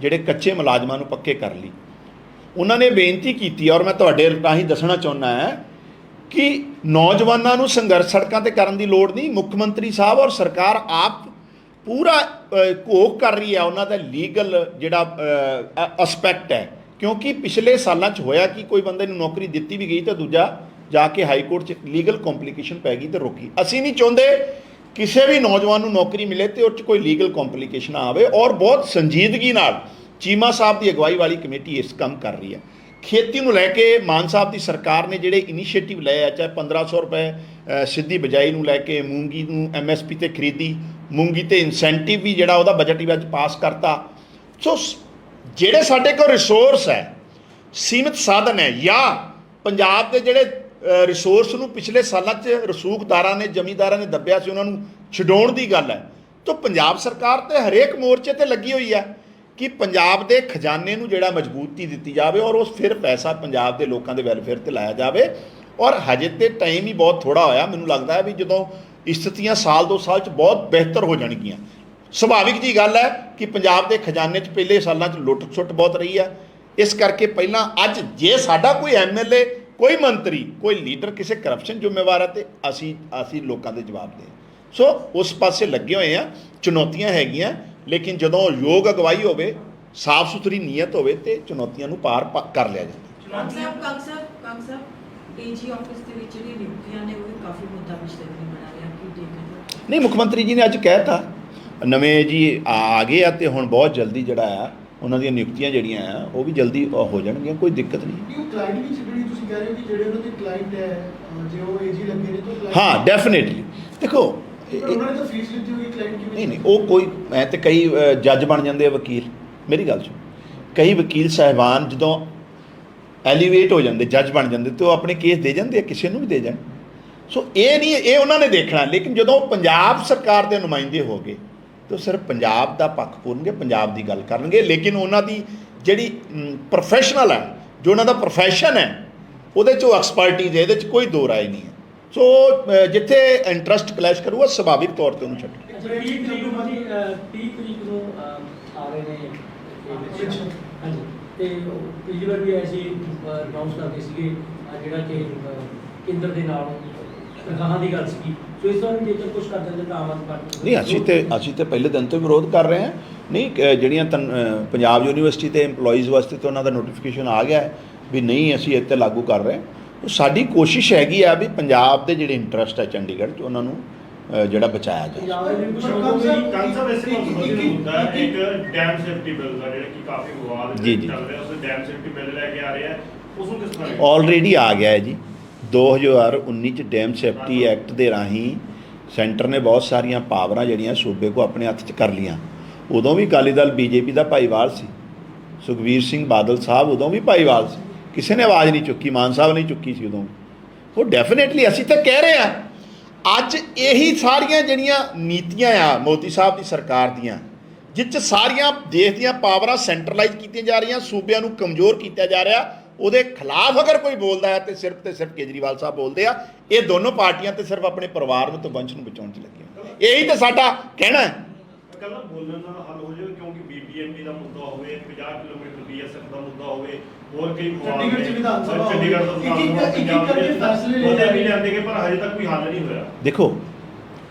ਜਿਹੜੇ ਕੱਚੇ ਮੁਲਾਜ਼ਮਾਂ ਨੂੰ ਪੱਕੇ ਕਰ ਲਈ। ਉਹਨਾਂ ਨੇ ਬੇਨਤੀ ਕੀਤੀ, ਔਰ ਮੈਂ ਤੁਹਾਡੇ ਰਾਹੀਂ ਦੱਸਣਾ ਚਾਹੁੰਦਾ ਹੈ ਕਿ ਨੌਜਵਾਨਾਂ ਨੂੰ ਸੰਘਰਸ਼ ਸੜਕਾਂ ਤੇ ਕਰਨ ਦੀ ਲੋੜ ਨਹੀਂ। ਮੁੱਖ ਮੰਤਰੀ ਸਾਹਿਬ ਔਰ ਸਰਕਾਰ ਆਪ ਪੂਰਾ ਘੋਖ ਕਰ ਰਹੀ ਹੈ ਉਹਨਾਂ ਦਾ ਲੀਗਲ ਜਿਹੜਾ ਅਸਪੈਕਟ ਹੈ, ਕਿਉਂਕਿ ਪਿਛਲੇ ਸਾਲਾਂ 'ਚ ਹੋਇਆ ਕਿ ਕੋਈ ਬੰਦੇ ਨੂੰ ਨੌਕਰੀ ਦਿੱਤੀ ਵੀ ਗਈ ਤਾਂ ਦੂਜਾ ਜਾ ਕੇ ਹਾਈ ਕੋਰਟ 'ਚ ਲੀਗਲ ਕੰਪਲਿਕੇਸ਼ਨ ਪੈ ਗਈ ਤੇ ਰੋਕੀ। ਅਸੀਂ ਨਹੀਂ ਚਾਹੁੰਦੇ ਕਿਸੇ ਵੀ ਨੌਜਵਾਨ ਨੂੰ ਨੌਕਰੀ ਮਿਲੇ ਤੇ ਉਹ 'ਚ ਕੋਈ ਲੀਗਲ ਕੰਪਲਿਕੇਸ਼ਨ ਆਵੇ, ਔਰ ਬਹੁਤ ਸੰਜੀਦਗੀ ਨਾਲ ਚੀਮਾ ਸਾਹਿਬ ਦੀ ਅਗਵਾਈ ਵਾਲੀ ਕਮੇਟੀ ਇਸ ਕੰਮ ਕਰ ਰਹੀ ਹੈ। ਖੇਤੀ ਨੂੰ ਲੈ ਕੇ ਮਾਨ ਸਾਹਿਬ ਦੀ ਸਰਕਾਰ ਨੇ ਜਿਹੜੇ ਇਨੀਸ਼ੀਏਟਿਵ ਲਏ ਆ, ਚਾਹੇ 1500 ਰੁਪਏ ਸਿੱਧੀ ਬਿਜਾਈ ਨੂੰ ਲੈ ਕੇ, ਮੂੰਗੀ ਨੂੰ MSP ਤੇ ਖਰੀਦੀ, ਮੂੰਗੀ ਤੇ ਇਨਸੈਂਟਿਵ ਵੀ ਜਿਹੜਾ ਉਹਦਾ ਬਜਟ ਵਿੱਚ ਪਾਸ ਕਰਤਾ। ਸੋ ਜਿਹੜੇ ਸਾਡੇ ਕੋਲ ਰਿਸੋਰਸ ਹੈ, ਸੀਮਿਤ ਸਾਧਨ ਹੈ, ਜਾਂ ਪੰਜਾਬ ਦੇ ਜਿਹੜੇ ਰਿਸੋਰਸ ਨੂੰ ਪਿਛਲੇ ਸਾਲਾਂ 'ਚ ਰਸੂਖਦਾਰਾਂ ਨੇ, ਜ਼ਮੀਂਦਾਰਾਂ ਨੇ ਦੱਬਿਆ ਸੀ, ਉਹਨਾਂ ਨੂੰ ਛਡਾਉਣ ਦੀ ਗੱਲ ਹੈ। ਤਾਂ ਪੰਜਾਬ ਸਰਕਾਰ ਤੇ ਹਰੇਕ ਮੋਰਚੇ ਤੇ ਲੱਗੀ ਹੋਈ ਹੈ ਕਿ ਪੰਜਾਬ ਦੇ ਖਜ਼ਾਨੇ ਨੂੰ ਜਿਹੜਾ ਮਜ਼ਬੂਤੀ ਦਿੱਤੀ ਜਾਵੇ, ਔਰ ਉਸ ਫਿਰ ਪੈਸਾ ਪੰਜਾਬ ਦੇ ਲੋਕਾਂ ਦੇ ਵੈਲਫੇਅਰ ਤੇ ਲਾਇਆ ਜਾਵੇ। ਔਰ ਹਜੇ ਤੇ ਟਾਈਮ ਹੀ ਬਹੁਤ ਥੋੜਾ ਹੋਇਆ, ਮੈਨੂੰ ਲੱਗਦਾ ਹੈ ਵੀ ਜਦੋਂ ਸਥਿਤੀਆਂ ਸਾਲ 2 ਸਾਲ 'ਚ ਬਹੁਤ ਬਿਹਤਰ ਹੋ ਜਾਣਗੀਆਂ। ਸੁਭਾਵਿਕ ਜੀ ਗੱਲ ਹੈ ਕਿ ਪੰਜਾਬ ਦੇ ਖਜ਼ਾਨੇ 'ਚ ਪਹਿਲੇ ਸਾਲਾਂ 'ਚ ਲੁੱਟ ਸੁੱਟ ਬਹੁਤ ਰਹੀ ਹੈ, ਇਸ ਕਰਕੇ ਪਹਿਲਾਂ ਅੱਜ ਜੇ ਸਾਡਾ ਕੋਈ MLA, ਕੋਈ ਮੰਤਰੀ, ਕੋਈ ਲੀਡਰ ਕਿਸੇ ਕਰਪਸ਼ਨ ਜ਼ਿੰਮੇਵਾਰ ਹੈ ਤੇ ਅਸੀਂ ਲੋਕਾਂ ਦੇ ਜਵਾਬ ਦੇ। ਸੋ ਉਸ ਪਾਸੇ ਲੱਗੇ ਹੋਏ ਆ। ਚੁਣੌਤੀਆਂ ਹੈਗੀਆਂ, ਲੇਕਿਨ ਜਦੋਂ ਯੋਗ ਅਗਵਾਈ ਹੋਵੇ, ਸਾਫ਼ ਸੁਥਰੀ ਨੀਅਤ ਹੋਵੇ ਤੇ ਚੁਣੌਤੀਆਂ ਨੂੰ ਪਾਰ ਕਰ ਲਿਆ ਜਾਂਦਾ। ਏਜੀ ਆਫਿਸ ਦੇ ਵਿੱਚ ਜਿਹੜੀ ਨਿਯੁਕਤੀਆਂ ਨੇ ਉਹ ਕਾਫੀ ਮੁੱਦਾ ਪਿਛਲੇ ਦਿਨ ਬਣਾ ਰਿਹਾ, ਕੀ ਦੇਖਦੇ? ਨਹੀਂ, ਮੁੱਖ ਮੰਤਰੀ ਜੀ ਨੇ ਅੱਜ ਕਹਿਤਾ ਨਵੇਂ ਜੀ ਆ ਗਏ ਆ ਤੇ ਹੁਣ ਬਹੁਤ ਜਲਦੀ ਜਿਹੜਾ ਆ ਉਹਨਾਂ ਦੀਆਂ ਨਿਯੁਕਤੀਆਂ ਜਿਹੜੀਆਂ ਆ ਉਹ ਵੀ ਜਲਦੀ ਹੋ ਜਾਣਗੀਆਂ, ਕੋਈ ਦਿੱਕਤ ਨਹੀਂ। ਉਹ ਕਲਾਇੰਟ ਵੀ ਜਿਹੜੀ ਤੁਸੀਂ ਕਹਿ ਰਹੇ ਹੋ ਕਿ ਜਿਹੜੇ ਉਹਨਾਂ ਦੇ ਕਲਾਇੰਟ ਹੈ, ਜੇ ਉਹ ਏਜੀ ਲੱਗੇ ਨੇ ਤਾਂ ਹਾਂ, ਡੈਫੀਨੇਟਲੀ। ਦੇਖੋ ਉਹਨਾਂ ਨੇ ਤਾਂ ਫੀਸ ਲਿੱਤੀ ਹੋਈ, ਕਲਾਇੰਟ ਕਿਵੇਂ? ਨਹੀਂ, ਉਹ ਕੋਈ ਮੈਂ ਤੇ ਕਈ ਜੱਜ ਬਣ ਜਾਂਦੇ ਆ, ਵਕੀਲ, ਮੇਰੀ ਗੱਲ ਸੁਣ, ਕਈ ਵਕੀਲ ਸਾਹਿਬਾਨ ਜਦੋਂ ਐਲੀਵੇਟ ਹੋ ਜਾਂਦੇ, ਜੱਜ ਬਣ ਜਾਂਦੇ, ਤੇ ਉਹ ਆਪਣੇ ਕੇਸ ਦੇ ਜਾਂਦੇ ਆ, ਕਿਸੇ ਨੂੰ ਵੀ ਦੇ ਜਾਣ। ਸੋ ਇਹ ਨਹੀਂ, ਇਹ ਉਹਨਾਂ ਨੇ ਦੇਖਣਾ। ਲੇਕਿਨ ਜਦੋਂ ਪੰਜਾਬ ਸਰਕਾਰ ਦੇ ਨੁਮਾਇੰਦੇ ਹੋ ਗਏ ਤਾਂ ਸਿਰਫ ਪੰਜਾਬ ਦਾ ਪੱਖ ਪੂਰਨਗੇ, ਪੰਜਾਬ ਦੀ ਗੱਲ ਕਰਨਗੇ। ਲੇਕਿਨ ਉਹਨਾਂ ਦੀ ਜਿਹੜੀ ਪ੍ਰੋਫੈਸ਼ਨਲ ਹੈ, ਜੋ ਉਹਨਾਂ ਦਾ ਪ੍ਰੋਫੈਸ਼ਨ ਹੈ, ਉਹਦੇ 'ਚ ਉਹ ਐਕਸਪਰਟੀਜ਼ ਹੈ, ਇਹਦੇ 'ਚ ਕੋਈ ਦੋ ਰਾਏ ਨਹੀਂ ਹੈ। ਸੋ ਜਿੱਥੇ ਇੰਟਰਸਟ ਕਲੈਸ਼ ਕਰੂਗਾ, ਸੁਭਾਵਿਕ ਤੌਰ 'ਤੇ ਉਹਨੂੰ ਛੱਡੋ। 30 ਤਰੀਕ ਨੂੰ ਆ ਰਹੇ ਨੇ ਹਾਂਜੀ, ਤੇ ਪਿਛਲੀ ਵਾਰ ਵੀ ਐਸੀ ਅਨਾਉਂਸ ਕਰਦੇ ਸੀਗੇ ਜਿਹੜਾ ਕਿ ਕੇਂਦਰ ਦੇ ਨਾਲ ਤਨਖਾਹਾਂ ਦੀ ਗੱਲ ਸੀਗੀ। ਸੋ ਇਸ ਤਰ੍ਹਾਂ ਜੇਕਰ ਕੁਝ ਕਰ ਦਿੰਦੇ ਤਾਂ ਆਮ ਆਦਮੀ ਪਾਰਟੀ ਨਹੀਂ, ਅਸੀਂ ਤੇ ਪਹਿਲੇ ਦਿਨ ਤੋਂ ਹੀ ਵਿਰੋਧ ਕਰ ਰਹੇ ਹਾਂ। ਨਹੀਂ, ਜਿਹੜੀਆਂ ਪੰਜਾਬ ਯੂਨੀਵਰਸਿਟੀ ਤੇ EMPLOYEES ਵਾਸਤੇ ਤਾਂ ਉਹਨਾਂ ਦਾ ਨੋਟੀਫਿਕੇਸ਼ਨ ਆ ਗਿਆ ਹੈ ਵੀ ਨਹੀਂ ਅਸੀਂ ਇੱਥੇ ਲਾਗੂ ਕਰ ਰਹੇ। ਉਹ ਸਾਡੀ ਕੋਸ਼ਿਸ਼ ਹੈਗੀ ਆ ਵੀ ਪੰਜਾਬ ਦੇ ਜਿਹੜੇ ਇੰਟਰਸਟ ਹੈ ਚੰਡੀਗੜ੍ਹ 'ਚ ਉਹਨਾਂ ਨੂੰ ਜਿਹੜਾ ਬਚਾਇਆ ਜਾਏ। ਪੰਜਾਬ ਦੇ ਵੀ ਕੁਝ ਕੰਜ਼ਰਵੇਸ਼ਨ ਮੁੱਦਾ ਹੈ, ਇੱਕ ਡੈਮ ਸੇਫਟੀ ਬਿੱਲ ਦਾ ਜਿਹੜਾ ਕਿ ਕਾਫੀ ਵਿਵਾਦ ਜੀ। ਚੱਲ ਰਿਹਾ, ਉਸ ਡੈਮ ਸੇਫਟੀ ਬਿੱਲ ਲੈ ਕੇ ਆ ਰਿਹਾ, ਉਸ ਨੂੰ ਕਿਸ ਤਰ੍ਹਾਂ ਆਲਰੇਡੀ ਆ ਗਿਆ ਹੈ ਜੀ। 2019 ਚ ਡੈਮ ਸੇਫਟੀ ਐਕਟ ਦੇ ਰਾਹੀਂ ਸੈਂਟਰ ਨੇ ਬਹੁਤ ਸਾਰੀਆਂ ਪਾਵਰਾਂ ਜਿਹੜੀਆਂ ਸੂਬੇ ਕੋ ਆਪਣੇ ਹੱਥ 'ਚ ਕਰ ਲੀਆਂ। ਉਦੋਂ ਵੀ ਅਕਾਲੀ ਦਲ BJP ਦਾ ਭਾਈਵਾਲ ਸੀ, ਸੁਖਬੀਰ ਸਿੰਘ ਬਾਦਲ ਸਾਹਿਬ ਉਦੋਂ ਵੀ ਭਾਈਵਾਲ ਸੀ, ਕਿਸੇ ਨੇ ਆਵਾਜ਼ ਨਹੀਂ ਚੁੱਕੀ, ਮਾਨ ਸਾਹਿਬ ਨਹੀਂ ਚੁੱਕੀ ਸੀ ਉਦੋਂ। ਉਹ ਡੈਫੀਨੇਟਲੀ ਅਸੀਂ ਤਾਂ ਕਹਿ ਰਹੇ ਹਾਂ ਅੱਜ ਇਹੀ ਸਾਰੀਆਂ ਜਿਹੜੀਆਂ ਨੀਤੀਆਂ ਆ ਮੋਦੀ ਸਾਹਿਬ ਦੀ ਸਰਕਾਰ ਦੀਆਂ, ਜਿਸ 'ਚ ਸਾਰੀਆਂ ਦੇਸ਼ ਦੀਆਂ ਪਾਵਰਾਂ ਸੈਂਟਰਲਾਈਜ਼ ਕੀਤੀਆਂ ਜਾ ਰਹੀਆਂ, ਸੂਬਿਆਂ ਨੂੰ ਕਮਜ਼ੋਰ ਕੀਤਾ ਜਾ ਰਿਹਾ, ਉਹਦੇ ਖਿਲਾਫ ਅਗਰ ਕੋਈ ਬੋਲਦਾ ਹੈ ਤੇ ਸਿਰਫ ਕੇਜਰੀਵਾਲ ਸਾਹਿਬ ਬੋਲਦੇ ਆ। ਇਹ ਦੋਨੋਂ ਪਾਰਟੀਆਂ ਤੇ ਸਿਰਫ ਆਪਣੇ ਪਰਿਵਾਰ ਨੂੰ ਤੇ ਵੰਸ਼ ਨੂੰ ਬਚਾਉਣ 'ਚ ਲੱਗੀਆਂ। ਇਹੀ ਤਾਂ ਸਾਡਾ ਕਹਿਣਾ ਹੈ। ਕੱਲਾ ਬੋਲਣ ਨਾਲ ਹੱਲ ਹੋ ਜਾਵੇ, ਕਿਉਂਕਿ BBMP ਦਾ ਮੁੱਦਾ ਹੋਵੇ, 50 ਕਿਲੋਮੀਟਰ BSF ਦਾ ਮੁੱਦਾ ਹੋਵੇ, ਹੋਰ ਕਈ ਚੰਡੀਗੜ੍ਹ 'ਚ ਵਿਧਾਨ ਸਭਾ ਚੰਡੀਗੜ੍ਹ ਦਾ ਇੱਕ ਕਰਕੇ ਫੈਸਲੇ ਲੈ ਵੀ ਲੈਂਦੇ ਪਰ ਹਜੇ ਤੱਕ ਕੋਈ ਹੱਲ ਨਹੀਂ ਹੋਇਆ। ਦੇਖੋ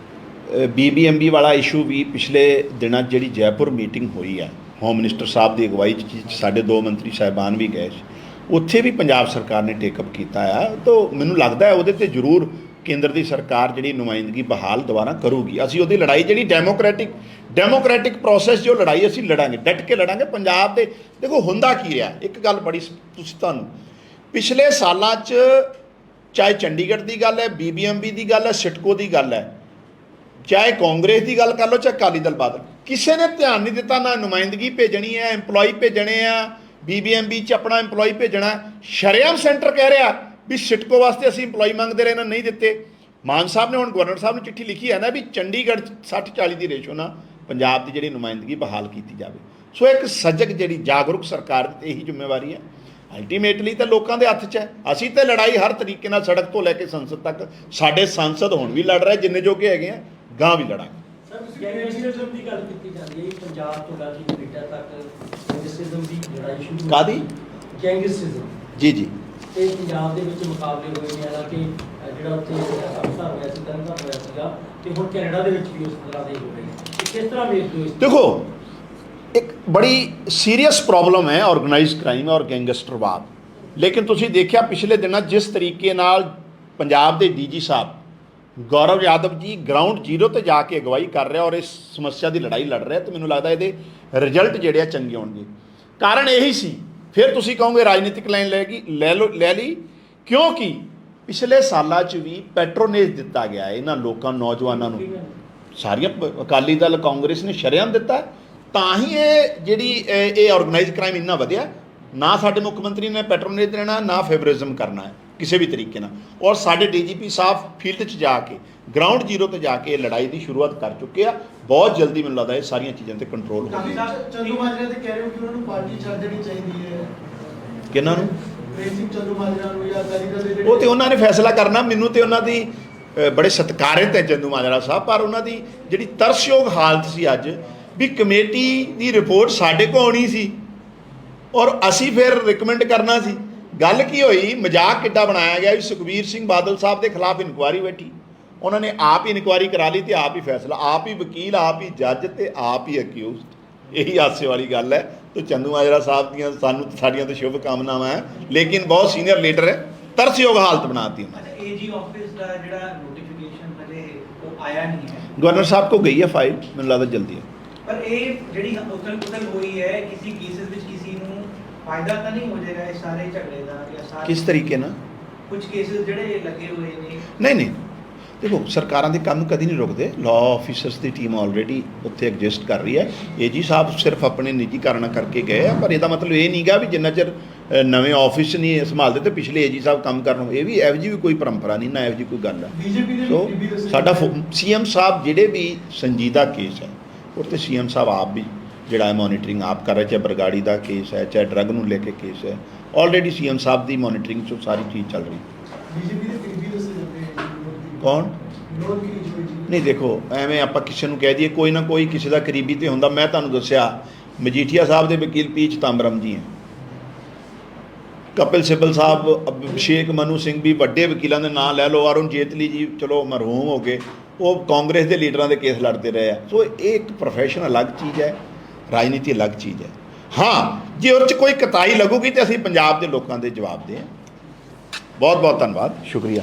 BBMP ਵਾਲਾ ਇਸ਼ੂ ਵੀ ਪਿਛਲੇ ਦਿਨਾਂ 'ਚ ਜਿਹੜੀ ਜੈਪੁਰ ਮੀਟਿੰਗ ਹੋਈ ਹੈ ਹੋਮ ਮਿਨਿਸਟਰ ਸਾਹਿਬ ਦੀ ਅਗਵਾਈ 'ਚ ਸਾਡੇ 2 ਮੰਤਰੀ ਸਾਹਿਬਾਨ ਵੀ ਗਏ ਸੀ, ਉੱਥੇ ਵੀ ਪੰਜਾਬ ਸਰਕਾਰ ਨੇ ਟੇਕਅਪ ਕੀਤਾ ਆ। ਤਾਂ ਮੈਨੂੰ ਲੱਗਦਾ ਹੈ ਉਹਦੇ 'ਤੇ ਜ਼ਰੂਰ ਕੇਂਦਰ ਦੀ ਸਰਕਾਰ ਜਿਹੜੀ ਨੁਮਾਇੰਦਗੀ ਬਹਾਲ ਦੁਬਾਰਾ ਕਰੂਗੀ। ਅਸੀਂ ਉਹਦੀ ਲੜਾਈ ਜਿਹੜੀ ਡੈਮੋਕ੍ਰੈਟਿਕ ਪ੍ਰੋਸੈਸ ਜੋ ਲੜਾਈ ਅਸੀਂ ਲੜਾਂਗੇ, ਡਟ ਕੇ ਲੜਾਂਗੇ। ਪੰਜਾਬ ਦੇ ਦੇਖੋ ਹੁੰਦਾ ਕੀ ਰਿਹਾ, ਇੱਕ ਗੱਲ ਬੜੀ ਤੁਸੀਂ ਤੁਹਾਨੂੰ ਪਿਛਲੇ ਸਾਲਾਂ 'ਚ ਚਾਹੇ ਚੰਡੀਗੜ੍ਹ ਦੀ ਗੱਲ ਹੈ, BBMP ਦੀ ਗੱਲ ਹੈ, ਸਿਟਕੋ ਦੀ ਗੱਲ ਹੈ, ਚਾਹੇ ਕਾਂਗਰਸ ਦੀ ਗੱਲ ਕਰ ਲਓ, ਚਾਹੇ ਅਕਾਲੀ ਦਲ ਬਾਦਲ, ਕਿਸੇ ਨੇ ਧਿਆਨ ਨਹੀਂ ਦਿੱਤਾ। ਨਾ ਨੁਮਾਇੰਦਗੀ ਭੇਜਣੀ ਹੈ, EMPLOYEE ਭੇਜਣੇ ਆ, BBMP 'ਚ ਆਪਣਾ EMPLOYEE ਭੇਜਣਾ। ਸ਼ਰੇਆਮ ਸੈਂਟਰ ਕਹਿ ਰਿਹਾ ਵੀ ਸਿਟਕੋ ਵਾਸਤੇ ਅਸੀਂ EMPLOYEE ਮੰਗਦੇ ਰਹੇ ਨਾ, ਨਹੀਂ ਦਿੱਤੇ। ਮਾਨ ਸਾਹਿਬ ਨੇ ਹੁਣ ਗਵਰਨਰ ਸਾਹਿਬ ਨੂੰ ਚਿੱਠੀ ਲਿਖੀ ਹੈ ਨਾ ਵੀ ਚੰਡੀਗੜ੍ਹ 'ਚ 60-40 ਦੀ ਰੇਸ਼ੋ ਨਾਲ ਪੰਜਾਬ ਦੀ ਜਿਹੜੀ ਨੁਮਾਇੰਦਗੀ ਬਹਾਲ ਕੀਤੀ ਜਾਵੇ। ਸੋ ਇੱਕ ਸਜਗ ਜਿਹੜੀ ਜਾਗਰੂਕ ਸਰਕਾਰ ਦੀ ਇਹੀ ਜ਼ਿੰਮੇਵਾਰੀ ਹੈ। ਅਲਟੀਮੇਟਲੀ ਤਾਂ ਲੋਕਾਂ ਦੇ ਹੱਥ 'ਚ ਹੈ। ਅਸੀਂ ਤਾਂ ਲੜਾਈ ਹਰ ਤਰੀਕੇ ਨਾਲ ਸੜਕ ਤੋਂ ਲੈ ਕੇ ਸੰਸਦ ਤੱਕ, ਸਾਡੇ ਸੰਸਦ ਹੁਣ ਵੀ ਲੜ ਰਹੇ ਜਿੰਨੇ ਜੋਗੇ ਹੈਗੇ ਆ, ਗਾਂ ਵੀ ਲੜਾਂਗੇ। ਗੈਂਗਸਟਰਿਜ਼ਮ ਦੀ ਗੱਲ ਕੀਤੀ ਜਾਂਦੀ ਹੈ, ਪੰਜਾਬ ਤੋਂ ਲੈ ਕੇ ਕੈਨੇਡਾ ਤੱਕ ਗੈਂਗਸਟਰਿਜ਼ਮ ਦੀ ਲੜਾਈ ਸ਼ੁਰੂ ਕਾਹਦੀ? ਗੈਂਗਸਟਰਿਜ਼ਮ ਜੀ ਤੇ ਪੰਜਾਬ ਦੇ ਵਿੱਚ ਮੁਕਾਬਲੇ ਹੋਏ ਨੇ, ਹਾਲਾਂਕਿ ਜਿਹੜਾ ਉੱਥੇ ਅਫਸਰ ਹੋਇਆ ਸੀ, ਤਨਖਾਹ ਹੋਇਆ ਸੀਗਾ, ਤੇ ਹੁਣ ਕੈਨੇਡਾ ਦੇ ਵਿੱਚ ਵੀ ਉਸ ਤਰ੍ਹਾਂ ਦੇ ਹੋ ਰਹੇ ਨੇ। ਕਿਸ ਤਰ੍ਹਾਂ ਵੇਖਦੇ ਹੋ ਇਸ? ਦੇਖੋ ਇੱਕ ਬੜੀ ਸੀਰੀਅਸ ਪ੍ਰੋਬਲਮ ਹੈ ਆਰਗੇਨਾਈਜ਼ਡ ਕ੍ਰਾਈਮ ਔਰ ਗੈਂਗਸਟਰਵਾਦ। ਲੇਕਿਨ ਤੁਸੀਂ ਦੇਖਿਆ ਪਿਛਲੇ ਦਿਨਾਂ ਜਿਸ ਤਰੀਕੇ ਨਾਲ ਪੰਜਾਬ ਦੇ DG ਸਾਹਿਬ ਗੌਰਵ ਯਾਦਵ ਜੀ ਗਰਾਊਂਡ ਜ਼ੀਰੋ ਤੇ ਜਾ ਕੇ ਅਗਵਾਈ ਕਰ ਰਿਹਾ ਔਰ ਇਸ ਸਮੱਸਿਆ ਦੀ ਲੜਾਈ ਲੜ ਰਿਹਾ, ਤਾਂ ਮੈਨੂੰ ਲੱਗਦਾ ਇਹਦੇ ਰਿਜ਼ਲਟ ਜਿਹੜੇ ਆ ਚੰਗੇ ਹੋਣਗੇ। ਕਾਰਨ ਇਹੀ ਸੀ, ਫਿਰ ਤੁਸੀਂ ਕਹੋਗੇ ਰਾਜਨੀਤਿਕ ਲਾਈਨ ਲੈ ਲਈ, ਕਿਉਂਕਿ ਪਿਛਲੇ ਸਾਲਾਂ 'ਚ ਵੀ ਪੈਟਰੋਨੇਜ ਦਿੱਤਾ ਗਿਆ ਹੈ ਇਹਨਾਂ ਲੋਕਾਂ ਨੌਜਵਾਨਾਂ ਨੂੰ। ਸਾਰੀਆਂ ਅਕਾਲੀ ਦਲ ਕਾਂਗਰਸ ਨੇ ਸ਼ਰੇਆਮ ਦਿੱਤਾ, ਤਾਂ ਹੀ ਇਹ ਜਿਹੜੀ ਇਹ ਆਰਗੇਨਾਈਜ਼ਡ ਕ੍ਰਾਈਮ ਇੰਨਾ ਵਧਿਆ। ਨਾ ਸਾਡੇ ਮੁੱਖ ਮੰਤਰੀ ਨੇ ਪੈਟਰੋਨੇਜ ਦੇਣਾ, ਨਾ ਫੇਵਰਿਜ਼ਮ ਕਰਨਾ ਹੈ ਕਿਸੇ ਵੀ ਤਰੀਕੇ ਨਾਲ। ਔਰ ਸਾਡੇ DGP ਸਾਹਿਬ ਫੀਲਡ 'ਚ ਜਾ ਕੇ ਗਰਾਊਂਡ ਜ਼ੀਰੋ ਤੇ ਜਾ ਕੇ ਇਹ ਲੜਾਈ ਦੀ ਸ਼ੁਰੂਆਤ ਕਰ ਚੁੱਕੇ ਆ। ਬਹੁਤ ਜਲਦੀ ਮੈਨੂੰ ਲੱਗਦਾ ਇਹ ਸਾਰੀਆਂ ਚੀਜ਼ਾਂ ਤੇ ਕੰਟਰੋਲ ਹੋ ਕਾਫੀ ਚੰਦੂ ਮਾਜਰਾ ਤੇ ਕਹਿ ਰਹੇ ਹੋ ਕਿ ਉਹਨਾਂ ਨੂੰ ਪਾਰਟੀ ਛੱਡ ਦੇਣੀ ਚਾਹੀਦੀ ਹੈ। ਕਿਹਨਾਂ ਨੂੰ? ਪ੍ਰੇਮ ਸਿੰਘ ਚੰਦੂ ਮਾਜਰਾ ਨੂੰ ਜਾਂ ਅਕਾਲੀ ਦਲ ਦੇ ਜਿਹੜੇ ਉਹ ਤੇ ਉਹਨਾਂ ਨੇ ਫੈਸਲਾ ਕਰਨਾ। ਮੈਨੂੰ ਤੇ ਉਹਨਾਂ ਦੀ ਬੜੇ ਸਤਿਕਾਰਿਤ ਹੈ ਚੰਦੂ ਮਾਜਰਾ ਸਾਹਿਬ, ਪਰ ਉਹਨਾਂ ਦੀ ਜਿਹੜੀ ਤਰਸਯੋਗ ਹਾਲਤ ਸੀ ਅੱਜ ਵੀ ਕਮੇਟੀ ਦੀ ਰਿਪੋਰਟ ਸਾਡੇ ਕੋਲ ਆਉਣੀ ਸੀ ਔਰ ਅਸੀਂ ਫਿਰ ਰਿਕਮੈਂਡ ਕਰਨਾ ਸੀ। ਗੱਲ ਕੀ ਹੋਈ, ਮਜ਼ਾਕ ਕਿੱਡਾ ਬਣਾਇਆ ਗਿਆ ਵੀ ਸੁਖਬੀਰ ਸਿੰਘ ਬਾਦਲ ਸਾਹਿਬ ਦੇ ਖਿਲਾਫ ਇਨਕੁਆਇਰੀ ਬੈਠੀ, ਉਹਨਾਂ ਨੇ ਆਪ ਹੀ ਇਨਕੁਆਇਰੀ ਕਰਾ ਲਈ ਤੇ ਆਪ ਹੀ ਫੈਸਲਾ, ਆਪ ਹੀ ਵਕੀਲ, ਆਪ ਹੀ ਜੱਜ ਤੇ ਆਪ ਹੀ ਅਕਿਊਜ਼ਡ। ਇਹੀ ਹਾਸੇ ਵਾਲੀ ਗੱਲ ਹੈ। ਤੇ ਚੰਦੂ ਮਾਜਰਾ ਸਾਹਿਬ ਦੀਆਂ ਸਾਡੀਆਂ ਤਾਂ ਸ਼ੁਭ ਕਾਮਨਾਵਾਂ ਹੈ, ਲੇਕਿਨ ਬਹੁਤ ਸੀਨੀਅਰ ਲੀਡਰ ਹੈ, ਤਰਸਯੋਗ ਹਾਲਤ ਬਣਾਤੀ ਉਹਨਾਂ ਨੇ। AG ਆਫਿਸ ਦਾ ਜਿਹੜਾ ਨੋਟੀਫਿਕੇਸ਼ਨ ਹਜੇ ਉਹ ਆਇਆ ਨਹੀਂ ਹੈ, ਗਵਰਨਰ ਸਾਹਿਬ ਕੋ ਗਈ ਹੈ ਫਾਈਲ, ਮੈਨੂੰ ਲੱਗਦਾ ਜਲਦੀ ਹੈ। ਪਰ ਇਹ ਜਿਹੜੀ ਉਥਲ-ਪੁਥਲ ਹੋਈ ਹੈ, ਕਿਸੇ ਕੇਸਿਸ ਵਿੱਚ ਕਿਸੇ ਨੂੰ ਫਾਇਦਾ ਤਾਂ ਨਹੀਂ ਹੋ ਜਾਏਗਾ ਇਸ ਸਾਰੇ ਝਗੜੇ ਦਾ ਜਾਂ ਸਾਰੇ? ਕਿਸ ਤਰੀਕੇ ਨਾਲ? ਕੁਝ ਕੇਸਿਸ ਜਿਹੜੇ ਲੱਗੇ ਹੋਏ ਨੇ। ਨਹੀਂ ਦੇਖੋ, ਸਰਕਾਰਾਂ ਦੇ ਕੰਮ ਕਦੀ ਨਹੀਂ ਰੁਕਦੇ। ਲਾਅ ਆਫਿਸਰਸ ਦੀ ਟੀਮ ਆਲਰੇਡੀ ਉੱਥੇ ਐਗਜ਼ਿਸਟ ਕਰ ਰਹੀ ਹੈ। AG ਸਾਹਿਬ ਸਿਰਫ ਆਪਣੇ ਨਿੱਜੀ ਕਾਰਨਾਂ ਕਰਕੇ ਗਏ ਆ, ਪਰ ਇਹਦਾ ਮਤਲਬ ਇਹ ਨਹੀਂਗਾ ਵੀ ਜਿੰਨਾ ਚਿਰ ਨਵੇਂ ਆਫਿਸ ਨਹੀਂ ਸੰਭਾਲਦੇ ਤੇ ਪਿਛਲੇ AG ਸਾਹਿਬ ਕੰਮ ਕਰਨ। ਇਹ ਵੀ ਇਹੋ ਜਿਹੀ ਵੀ ਕੋਈ ਪਰੰਪਰਾ ਨਹੀਂ, ਨਾ ਇਹੋ ਜਿਹੀ ਕੋਈ ਗੱਲ ਹੈ। BJP ਦੇ ਸੋ ਵੀ ਦੱਸੇ ਸਾਡਾ CM ਸਾਹਿਬ ਜਿਹੜੇ ਵੀ ਸੰਜੀਦਾ ਕੇਸ ਹੈ ਉਹ ਤੇ CM ਸਾਹਿਬ ਆਪ ਵੀ ਜਿਹੜਾ ਹੈ ਮੋਨੀਟਰਿੰਗ ਆਪ ਕਰ ਰਹੇ, ਚਾਹੇ ਬਰਗਾੜੀ ਦਾ ਕੇਸ ਹੈ, ਚਾਹੇ ਡਰੱਗ ਨੂੰ ਲੈ ਕੇ ਕੇਸ ਹੈ, ਆਲਰੇਡੀ CM ਸਾਹਿਬ ਦੀ ਮੋਨੀਟਰਿੰਗ 'ਚ ਸਾਰੀ ਚੀਜ਼ ਚੱਲ ਰਹੀ। BJP ਦੇ ਕਰੀਬੀ ਦੱਸੇ ਜਾਂਦੇ ਹੈ। ਕੌਣ? ਵਿਰੋਧ ਕੀ ਹੋਈ ਜੀ? ਨਹੀਂ ਦੇਖੋ, ਐਵੇਂ ਆਪਾਂ ਕਿਸੇ ਨੂੰ ਕਹਿ ਦਈਏ, ਕੋਈ ਨਾ ਕੋਈ ਕਿਸੇ ਦਾ ਕਰੀਬੀ ਤੇ ਹੁੰਦਾ। ਮੈਂ ਤੁਹਾਨੂੰ ਦੱਸਿਆ ਮਜੀਠੀਆ ਸਾਹਿਬ ਦੇ ਵਕੀਲ ਪੀਚ ਤਾਂਬਰਮ ਜੀ ਹੈ, ਕਪਿਲ ਸਿੱਬਲ ਸਾਹਿਬ, ਅਭਿਸ਼ੇਕ ਮਨੂ ਸਿੰਘ ਵੀ ਵੱਡੇ ਵਕੀਲਾਂ ਦੇ ਨਾਂ ਲੈ ਲਓ, ਅਰੁਣ ਜੇਤਲੀ ਜੀ ਚਲੋ ਮਰਹੂਮ ਹੋ ਗਏ, ਉਹ ਕਾਂਗਰਸ ਦੇ ਲੀਡਰਾਂ ਦੇ ਕੇਸ ਲੜਦੇ ਰਹੇ ਆ। ਸੋ ਇਹ ਇੱਕ ਪ੍ਰੋਫੈਸ਼ਨ ਅਲੱਗ ਚੀਜ਼ ਹੈ, ਰਾਜਨੀਤੀ ਅਲੱਗ ਚੀਜ਼ ਹੈ। ਹਾਂ, ਜੇ ਉਹ 'ਚ ਕੋਈ ਕਤਾਈ ਲੱਗੂਗੀ ਤਾਂ ਅਸੀਂ ਪੰਜਾਬ ਦੇ ਲੋਕਾਂ ਦੇ ਜਵਾਬ ਦੇ। ਬਹੁਤ ਬਹੁਤ ਧੰਨਵਾਦ, ਸ਼ੁਕਰੀਆ।